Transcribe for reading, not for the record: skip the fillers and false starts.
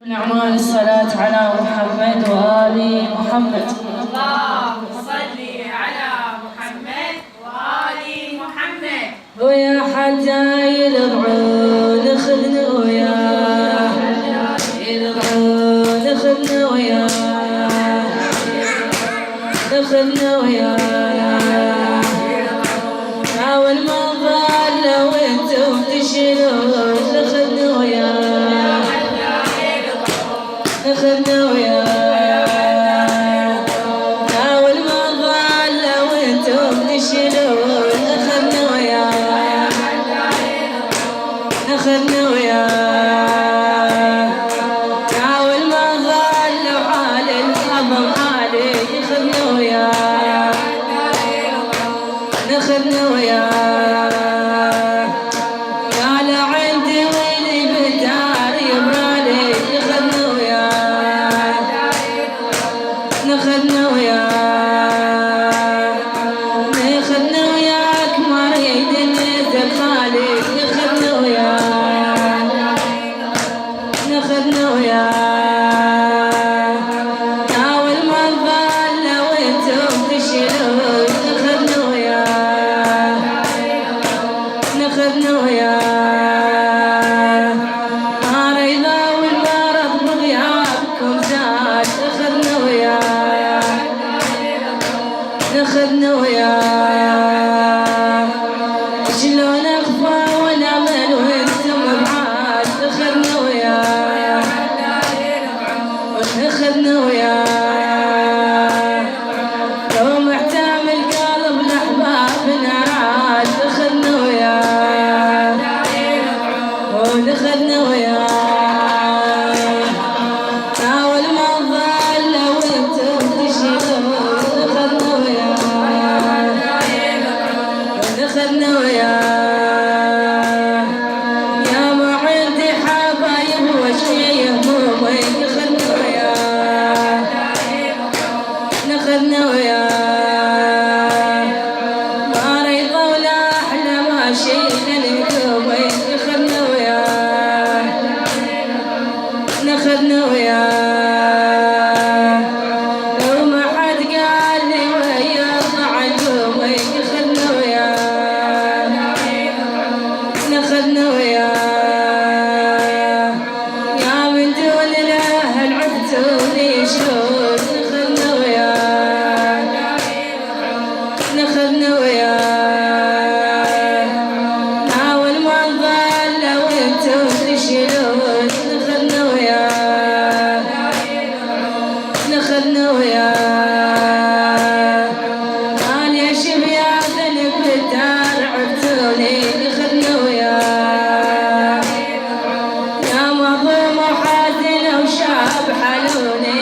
الأعمال الصلاة على محمد وآل محمد. اللهم صل على محمد وآل محمد. ويا حداي لضعون اخذني وياك، لضعون اخذني وياك، اخذني وياك، يا والمن ضاله وانتم تشيلون، اخذني وياك، اخذني وياك، يا والمن ضاله وانتم تشيلون، اخذني وياك، اخذني وياك، يا والمن ضاله وحال الهضم حالي، اخذني وياك، اخذني وياك، يا عندي بلدار يبرالي، اخذني وياك، اخذني وياك، اخذني وياك مريضه النزل خالي، اخذني وياك، اخذني وياك، يا والمن ضاله وانتم تشيلون، اخذني وياك، اخذني وياك، مريضه والمرض بغيابكم زاد، اخذني وياك، اخذني وياك، شلون اخفى ولمن وانتم بعاد، اخذني وياك، اخذني وياك، لو محتمل قلب الاحباب نراد، اخذني وياك، اخذني وياك، يا والمن ضاله وانتم تشيلون، اخذني وياك، اخذني وياك، يا ما عندي حبايب وشي همومي، اخذني وياك، اخذني وياك، مريضه ولا احلى ما شيل الهدومي، اخذني وياك، اخذني وياك، لو ما حد قال لي وياك علومي، اخذني وياك، اخذني وياك، يا من دون الاهل عدتوني شلون، اخذني وياك، اخذني وياك، يا والمن ضاله وانتم تشيلون، اخذني وياك، اخذني وياك، قال يا شبيان بلدار عدتوني، اخذني وياك، يا مظلوم وحزن وشاب حلوني،